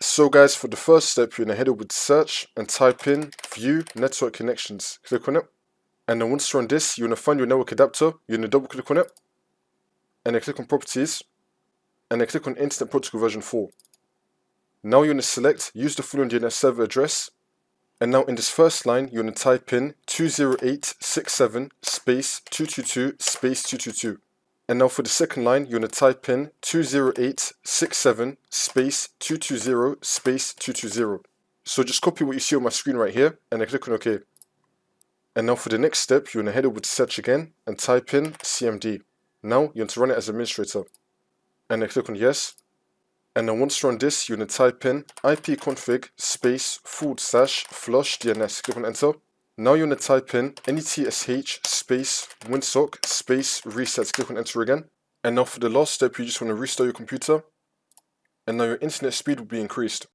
So guys, for the first step, you're going to head over to search and type in view network connections. Click on it. And then once you're on this, you're going to find your network adapter. You're going to double click on it. And then click on properties. And then click on Internet Protocol version 4. Now you're going to select use the following DNS server address. And now in this first line, you're going to type in 208.67 space 222 space 222. And now for the second line, you're going to type in 208.67 space 220 space 220. So just copy what you see on my screen right here and then click on OK. And now for the next step, you're going to head over to search again and type in CMD. Now you're going to run it as administrator. And then click on yes. And then once you're on this, you're going to type in ipconfig space /flush DNS. Click on enter. Now you're going to type in netsh space winsock space reset. Click on enter again. And now for the last step, you just want to restart your computer. And now your internet speed will be increased.